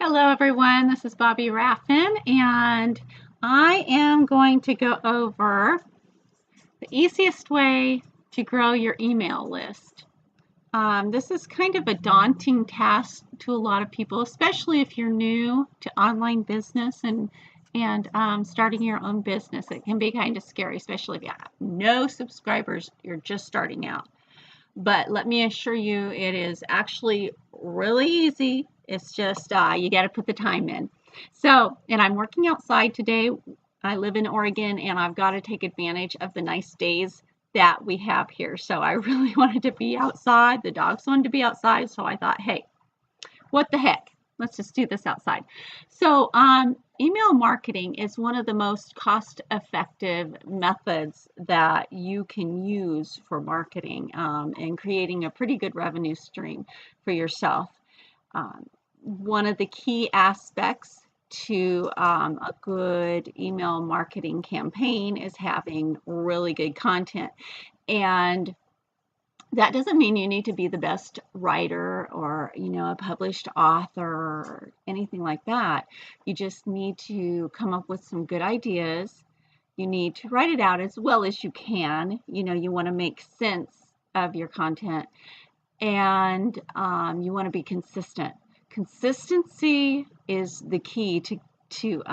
Hello everyone, this is Bobbi Raffin, and I am going to go over the easiest way to grow your email list. This is kind of a daunting task to a lot of people, especially if you're new to online business and starting your own business. It can be kind of scary, especially if you have no subscribers, you're just starting out. But let me assure you, it is actually really easy. It's just you got to put the time in. So, and I'm working outside today. I live in Oregon, and I've got to take advantage of the nice days that we have here. So I really wanted to be outside. The dogs wanted to be outside, so I thought, hey, what the heck? Let's just do this outside. So email marketing is one of the most cost-effective methods that you can use for marketing and creating a pretty good revenue stream for yourself. One of the key aspects to a good email marketing campaign is having really good content. And that doesn't mean you need to be the best writer or, a published author or anything like that. You just need to come up with some good ideas. You need to write it out as well as you can. You want to make sense of your content, and you want to be consistent. Consistency is the key to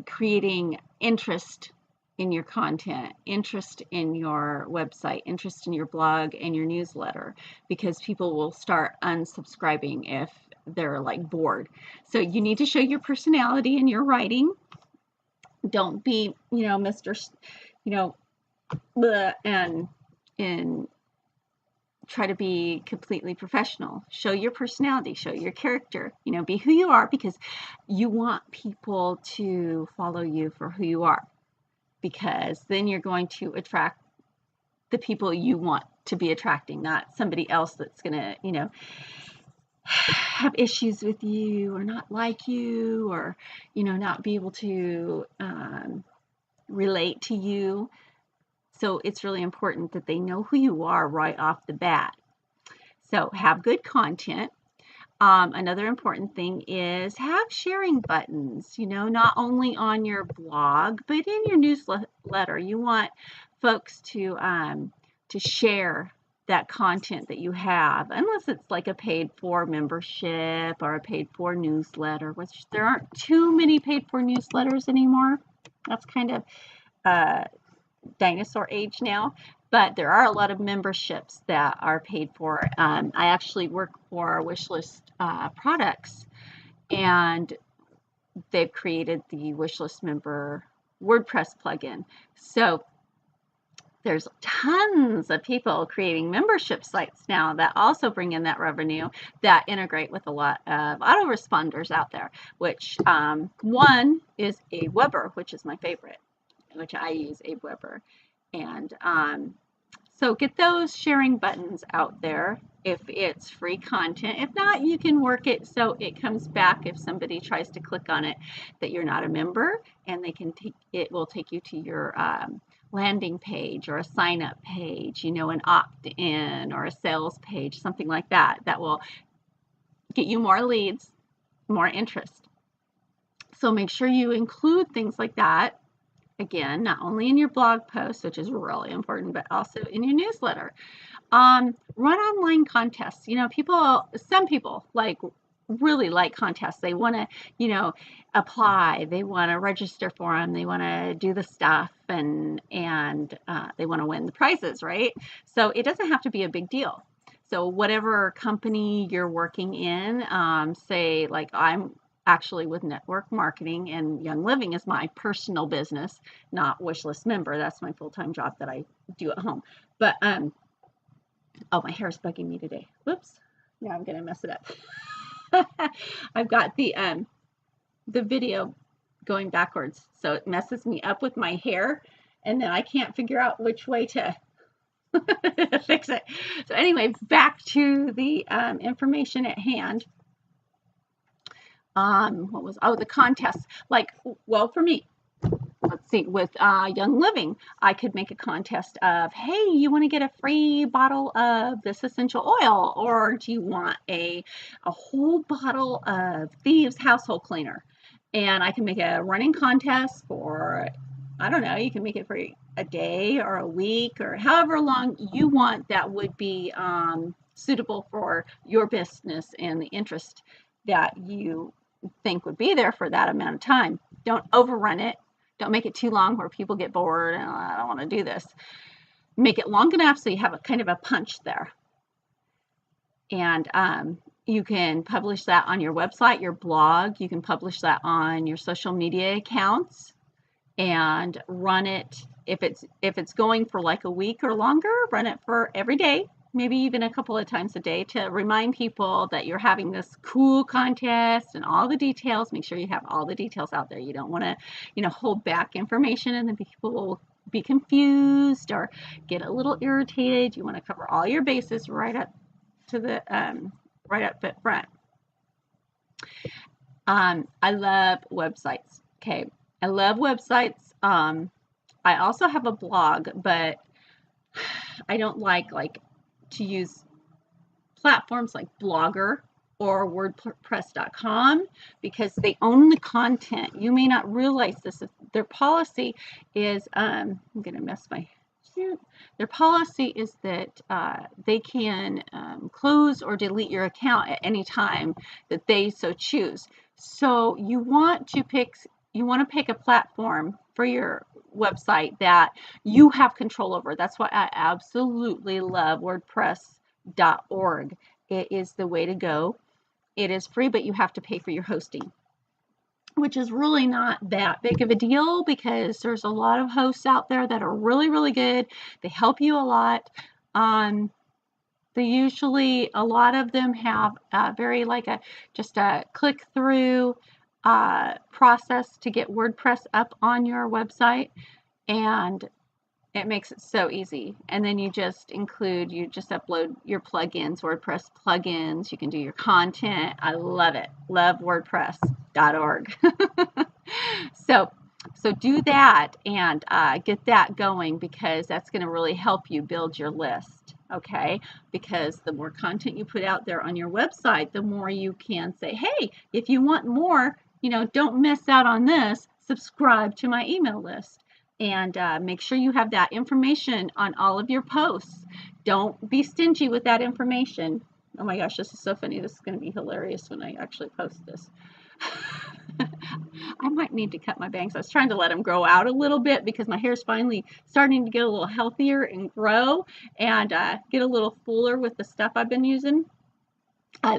creating interest in your content, interest in your website, interest in your blog and your newsletter, because people will start unsubscribing if they're like bored. So you need to show your personality in your writing. Don't be, Mr. Bleh, and try to be completely professional. Show your personality, show your character, be who you are, because you want people to follow you for who you are, because then you're going to attract the people you want to be attracting, not somebody else that's going to, have issues with you or not like you or, not be able to relate to you. So it's really important that they know who you are right off the bat. So have good content. Another important thing is have sharing buttons, not only on your blog, but in your newsletter. You want folks to share that content that you have, unless it's like a paid for membership or a paid for newsletter, which there aren't too many paid for newsletters anymore. That's kind of dinosaur age now, but there are a lot of memberships that are paid for. I actually work for Wishlist Products, and they've created the Wishlist Member WordPress plugin. So there's tons of people creating membership sites now that also bring in that revenue, that integrate with a lot of autoresponders out there, which one is Aweber, which is my favorite, which I use Aweber. And so get those sharing buttons out there if it's free content. If not, you can work it so it comes back if somebody tries to click on it that you're not a member, and it will take you to your landing page or a sign up page, an opt-in or a sales page, something like that, that will get you more leads, more interest. So make sure you include things like that. Again, not only in your blog post, which is really important, but also in your newsletter. Run online contests. Some people really like contests. They want to, apply. They want to register for them. They want to do the stuff, and they want to win the prizes, right? So it doesn't have to be a big deal. So whatever company you're working in, say like I'm actually with network marketing, and Young Living is my personal business, not Wishlist Member. That's my full-time job that I do at home. But oh, my hair is bugging me today. Whoops. Now I'm gonna mess it up. I've got the video going backwards, so it messes me up with my hair, and then I can't figure out which way to fix it. So anyway, back to the information at hand. The contest, for me, let's see, with Young Living, I could make a contest of, hey, you want to get a free bottle of this essential oil, or do you want a whole bottle of Thieves household cleaner? And I can make a running contest for, I don't know, you can make it for a day or a week or however long you want that would be suitable for your business and the interest that you think would be there for that amount of time. Don't overrun it. Don't make it too long where people get bored and I don't want to do this. Make it long enough so you have a kind of a punch there. And you can publish that on your website, your blog. You can publish that on your social media accounts and run it. If it's going for like a week or longer, run it for every day, maybe even a couple of times a day, to remind people that you're having this cool contest and all the details. Make sure you have all the details out there. You don't want to, hold back information and then people will be confused or get a little irritated. You want to cover all your bases right up to the right up front. I love websites. Okay, I love websites. I also have a blog, but I don't like to use platforms like Blogger or WordPress.com because they own the content. You may not realize this. Their policy is, I'm going to mess my shoot. Their policy is that they can close or delete your account at any time that they so choose. So you want to pick a platform for your website that you have control over. That's why I absolutely love WordPress.org. It is the way to go. It is free, but you have to pay for your hosting, which is really not that big of a deal because there's a lot of hosts out there that are really, really good. They help you a lot. They usually, a lot of them have very just a click through process to get WordPress up on your website, and it makes it so easy. And then you just upload your plugins, WordPress plugins. You can do your content. I love it. Love WordPress.org. So do that and get that going because that's going to really help you build your list. Okay, because the more content you put out there on your website, the more you can say, hey, if you want more, don't miss out on this. Subscribe to my email list and make sure you have that information on all of your posts. Don't be stingy with that information. Oh my gosh, this is so funny. This is going to be hilarious when I actually post this. I might need to cut my bangs. I was trying to let them grow out a little bit because my hair is finally starting to get a little healthier and grow and get a little fuller with the stuff I've been using.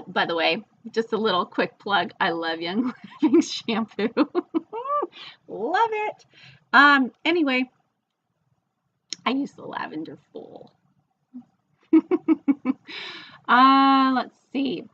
By the way, just a little quick plug. I love Young Living shampoo. Love it. Anyway, I use the lavender full. Let's see.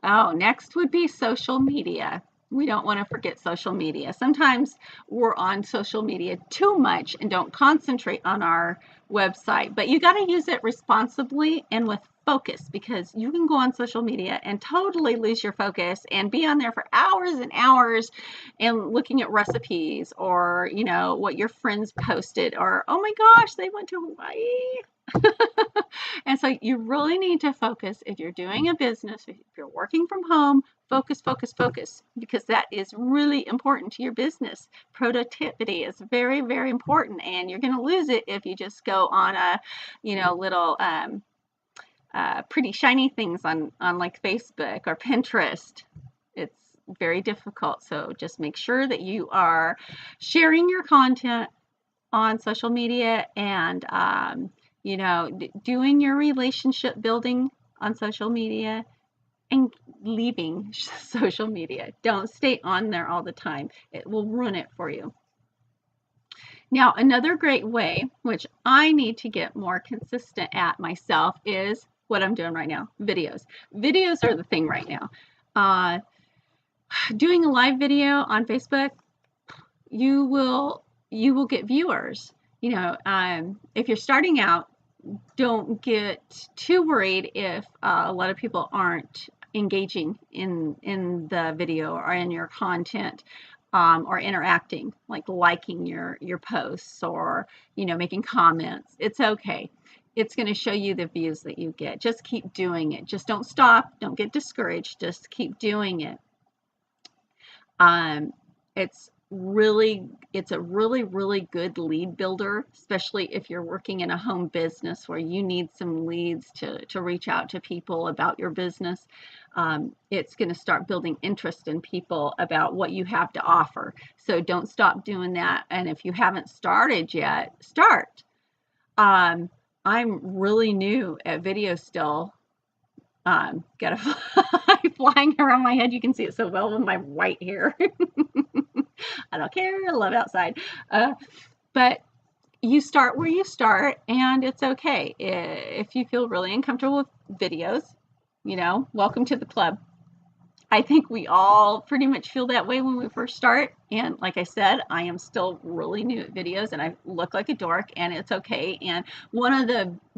Oh, next would be social media. We don't want to forget social media. Sometimes we're on social media too much and don't concentrate on our website, but you got to use it responsibly and with focus because you can go on social media and totally lose your focus and be on there for hours and hours and looking at recipes or, what your friends posted or, oh my gosh, they went to Hawaii. And so you really need to focus if you're doing a business, if you're working from home, focus, because that is really important to your business. Productivity is very, very important, and you're going to lose it if you just go on a, little pretty shiny things on like Facebook or Pinterest. It's very difficult. So just make sure that you are sharing your content on social media and doing your relationship building on social media and leaving social media. Don't stay on there all the time. It will ruin it for you. Now, another great way, which I need to get more consistent at myself, is what I'm doing right now, videos. Videos are the thing right now. Doing a live video on Facebook, you will get viewers. If you're starting out, don't get too worried if a lot of people aren't engaging in the video or in your content. or interacting, like liking your posts or, making comments. It's okay. It's going to show you the views that you get. Just keep doing it. Just don't stop. Don't get discouraged. Just keep doing it. Um, it's a really good lead builder, especially if you're working in a home business where you need some leads to reach out to people about your business. It's going to start building interest in people about what you have to offer. So don't stop doing that. And if you haven't started yet, start. I'm really new at video still. Got a fly flying around my head. You can see it so well with my white hair. I don't care. I love outside. But you start where you start, and it's okay. If you feel really uncomfortable with videos, welcome to the club. I think we all pretty much feel that way when we first start. And like I said, I am still really new at videos and I look like a dork, and it's okay. And one of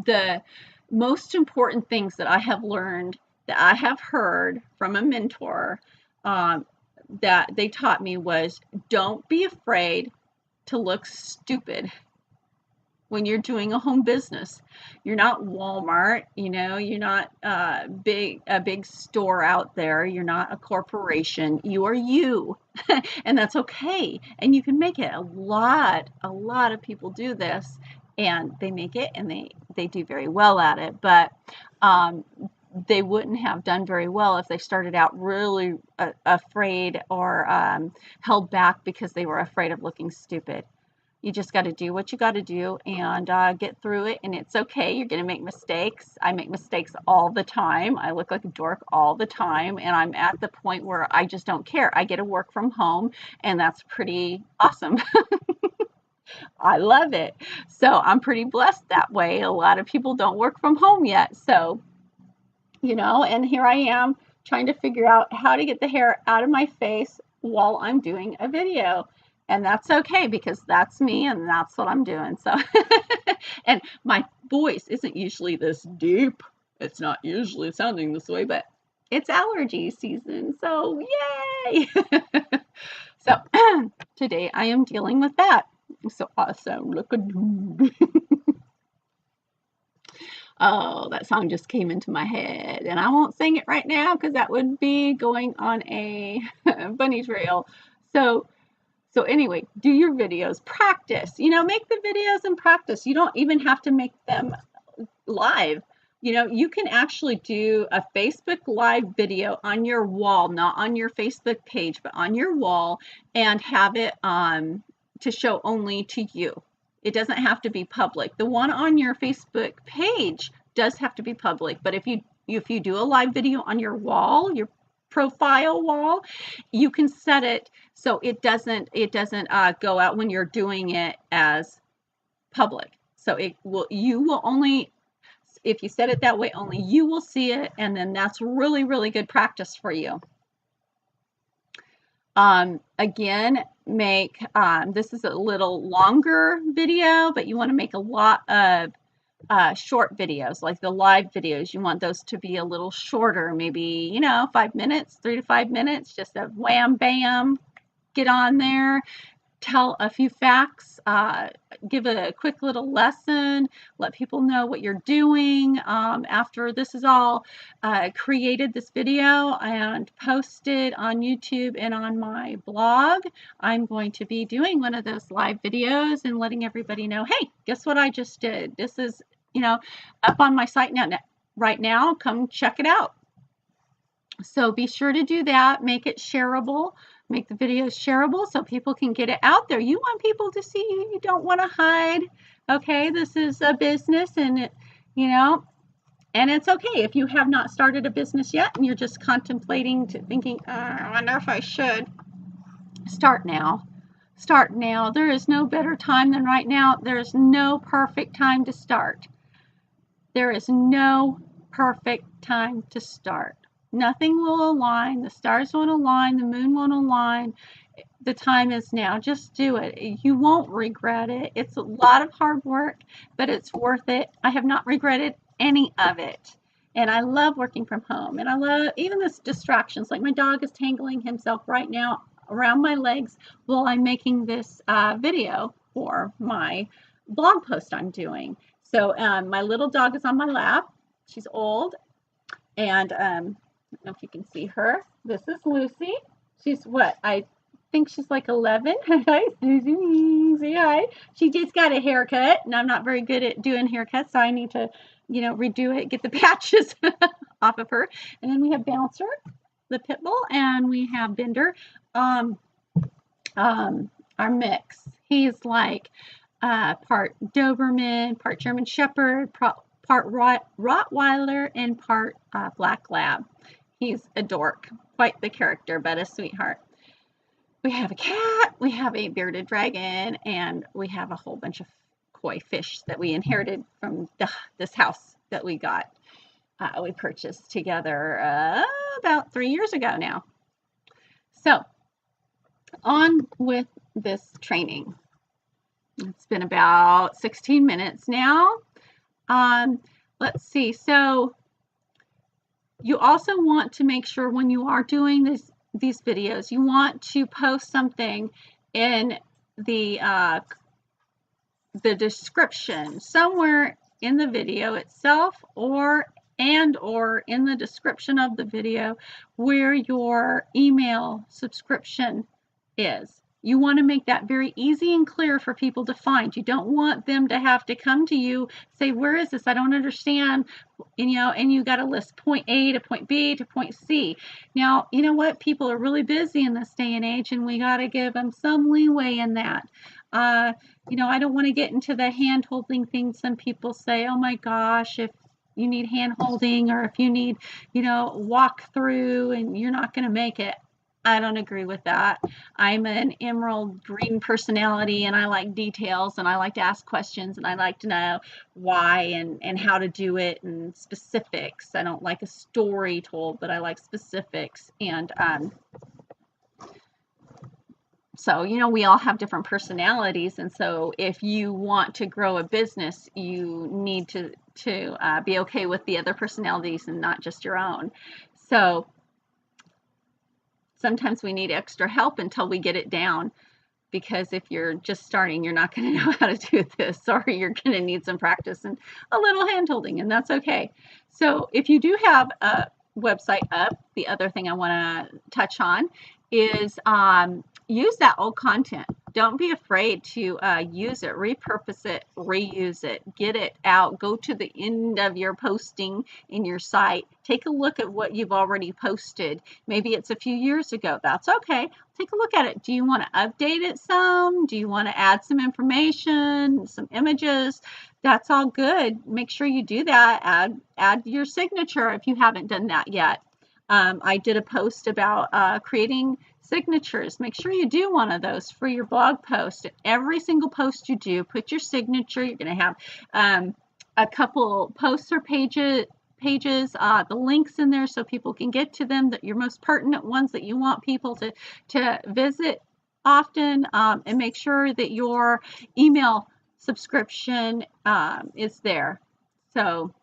the most important things that I have learned, that I have heard from a mentor, that they taught me was, don't be afraid to look stupid when you're doing a home business. You're not Walmart, you're not a big store out there. You're not a corporation. You are you. And that's okay. And you can make it. A lot of people do this, and they make it, and they do very well at it. But they wouldn't have done very well if they started out really afraid or held back because they were afraid of looking stupid. You just got to do what you got to do and get through it. And it's okay. You're going to make mistakes. I make mistakes all the time. I look like a dork all the time. And I'm at the point where I just don't care. I get to work from home, and that's pretty awesome. I love it. So I'm pretty blessed that way. A lot of people don't work from home yet. So, and here I am trying to figure out how to get the hair out of my face while I'm doing a video. And that's okay, because that's me and that's what I'm doing. So, and my voice isn't usually this deep. It's not usually sounding this way, but it's allergy season. So yay. So today I am dealing with that. So I sound like a dude. Oh, that song just came into my head, and I won't sing it right now because that would be going on a bunny trail. So anyway, do your videos, practice, make the videos and practice. You don't even have to make them live. You can actually do a Facebook Live video on your wall, not on your Facebook page, but on your wall, and have it to show only to you. It doesn't have to be public. The one on your Facebook page does have to be public, but if you do a live video on your wall, your profile wall, you can set it so it doesn't go out when you're doing it as public. So you will only, if you set it that way, only you will see it, and then that's really good practice for you. Again, make this is a little longer video, but you want to make a lot of short videos, like the live videos. You want those to be a little shorter, maybe 5 minutes, 3 to 5 minutes, just a wham bam, get on there, tell a few facts, give a quick little lesson, let people know what you're doing. After this is all created, this video, and posted on YouTube and on my blog, I'm going to be doing one of those live videos and letting everybody know, hey, guess what I just did? This is, up on my site now, right now. Come check it out. So be sure to do that. Make it shareable. Make the videos shareable so people can get it out there. You want people to see you. You don't want to hide. Okay, this is a business, and and it's okay if you have not started a business yet and you're just contemplating thinking, I wonder if I should. Start now. Start now. There is no better time than right now. There is no perfect time to start. There is no perfect time to start. Nothing will align. The stars won't align. The moon won't align. The time is now. Just do it. You won't regret it. It's a lot of hard work, but it's worth it. I have not regretted any of it. And I love working from home. And I love even the distractions. Like my dog is tangling himself right now around my legs while I'm making this video for my blog post I'm doing. So my little dog is on my lap. She's old, and I don't know if you can see her. This is Lucy. She's what? I think she's like 11. Hi, Susie. Say hi. She just got a haircut, and I'm not very good at doing haircuts, so I need to, redo it, get the patches off of her. And then we have Bouncer, the pit bull, and we have Bender, our mix. He's like part Doberman, part German Shepherd, part Rottweiler, and part Black Lab. He's a dork, quite the character, but a sweetheart. We have a cat, we have a bearded dragon, and we have a whole bunch of koi fish that we inherited from this house that we got. We purchased together about 3 years ago now. So, on with this training. It's been about 16 minutes now. Let's see. So, you also want to make sure when you are doing these videos, you want to post something in the description, somewhere in the video itself, or in the description of the video where your email subscription is. You want to make that very easy and clear for people to find. You don't want them to have to come to you, say, where is this? I don't understand. And you got to list point A to point B to point C. Now, you know what? People are really busy in this day and age, and we got to give them some leeway in that. I don't want to get into the hand-holding thing. Some people say, oh my gosh, if you need hand-holding, or if you need, walk through and you're not going to make it. I don't agree with that. I'm an emerald green personality, and I like details, and I like to ask questions, and I like to know why and how to do it, and specifics. I don't like a story told, but I like specifics. And so, we all have different personalities, and so if you want to grow a business, you need to be okay with the other personalities and not just your own. So sometimes we need extra help until we get it down, because if you're just starting, you're not going to know how to do this, or you're going to need some practice and a little hand-holding, and that's okay. So if you do have a website up, the other thing I want to touch on is use that old content. Don't be afraid to use it, repurpose it, reuse it, get it out, go to the end of your posting in your site, take a look at what you've already posted. Maybe it's a few years ago. That's okay. Take a look at it. Do you want to update it some? Do you want to add some information, some images? That's all good. Make sure you do that. Add your signature if you haven't done that yet. I did a post about creating signatures. Make sure you do one of those for your blog post. Every single post you do, put your signature. You're going to have a couple posts or pages, the links in there so people can get to them, that your most pertinent ones that you want people to visit often, and make sure that your email subscription is there. So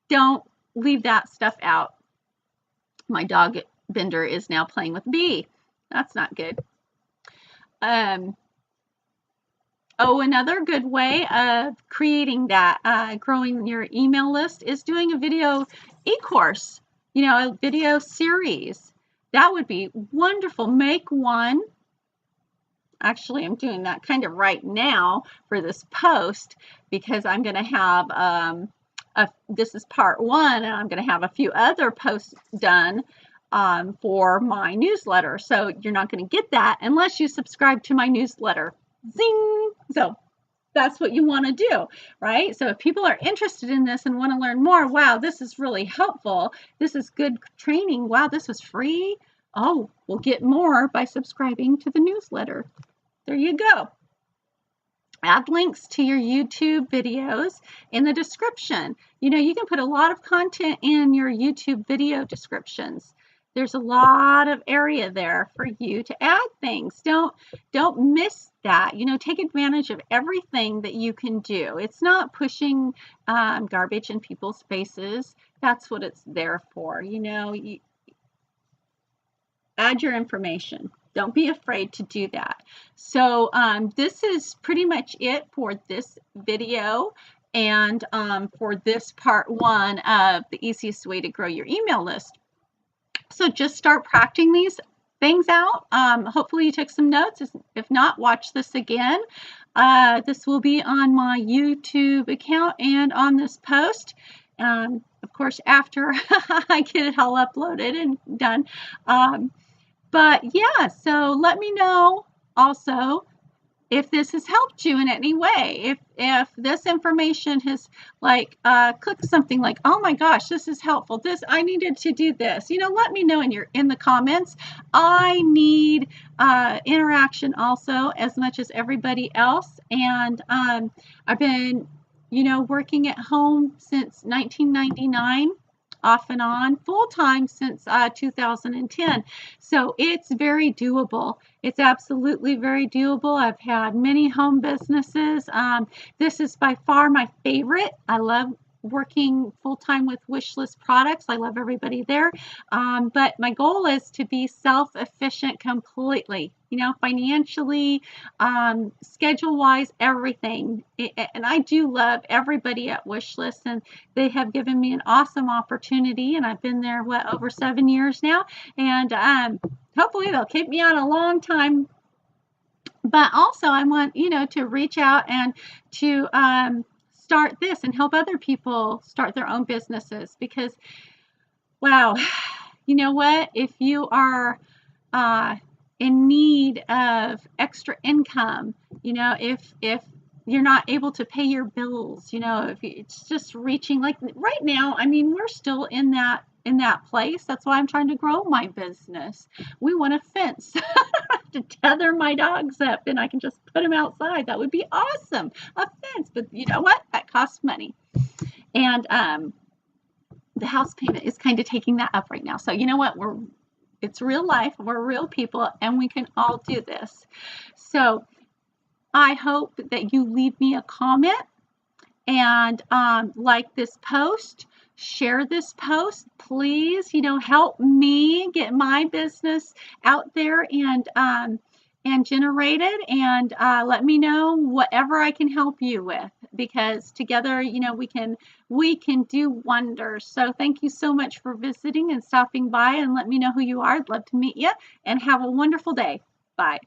don't leave that stuff out. My dog Bender is now playing with B. That's not good. Another good way of creating that, growing your email list, is doing a video e-course, a video series. That would be wonderful. Make one. Actually, I'm doing that kind of right now for this post, because I'm going to have this is part 1, and I'm going to have a few other posts done for my newsletter. So you're not going to get that unless you subscribe to my newsletter. Zing! So that's what you want to do, right? So if people are interested in this and want to learn more, wow, this is really helpful. This is good training. Wow, this was free. Oh, we'll get more by subscribing to the newsletter. There you go. Add links to your YouTube videos in the description. You can put a lot of content in your YouTube video descriptions. There's a lot of area there for you to add things. Don't miss that. Take advantage of everything that you can do. It's not pushing garbage in people's faces. That's what it's there for. Add your information. Don't be afraid to do that. So this is pretty much it for this video and for this part 1 of the easiest way to grow your email list. So just start practicing these things out. Hopefully you took some notes. If not, watch this again. This will be on my YouTube account and on this post. Of course, after I get it all uploaded and done. But yeah, so let me know also if this has helped you in any way. If this information has like clicked something like, oh my gosh, this is helpful, this, I needed to do this, let me know in the comments. I need interaction also as much as everybody else. And I've been working at home since 1999, off and on, full-time since 2010. So it's very doable. It's absolutely very doable. I've had many home businesses. This is by far my favorite. I love working full-time with Wishlist products. I love everybody there. But my goal is to be self-efficient completely, financially, schedule-wise, everything. And I do love everybody at Wishlist, and they have given me an awesome opportunity, and I've been there, over 7 years now, and hopefully they'll keep me on a long time. But also I want, to reach out and to start this and help other people start their own businesses, because wow, you know what, if you are in need of extra income, if you're not able to pay your bills, if it's just reaching, like right now, I mean, we're still in that place. That's why I'm trying to grow my business. We want a fence to tether my dogs up, and I can just put them outside. That would be awesome, a fence. But you know what? That costs money. And the house payment is kind of taking that up right now. So you know what? It's real life. We're real people, and we can all do this. So I hope that you leave me a comment and like this post, share this post, please. Help me get my business out there and generated, and let me know whatever I can help you with, because together, we can do wonders. So thank you so much for visiting and stopping by, and let me know who you are. I'd love to meet you, and have a wonderful day. Bye.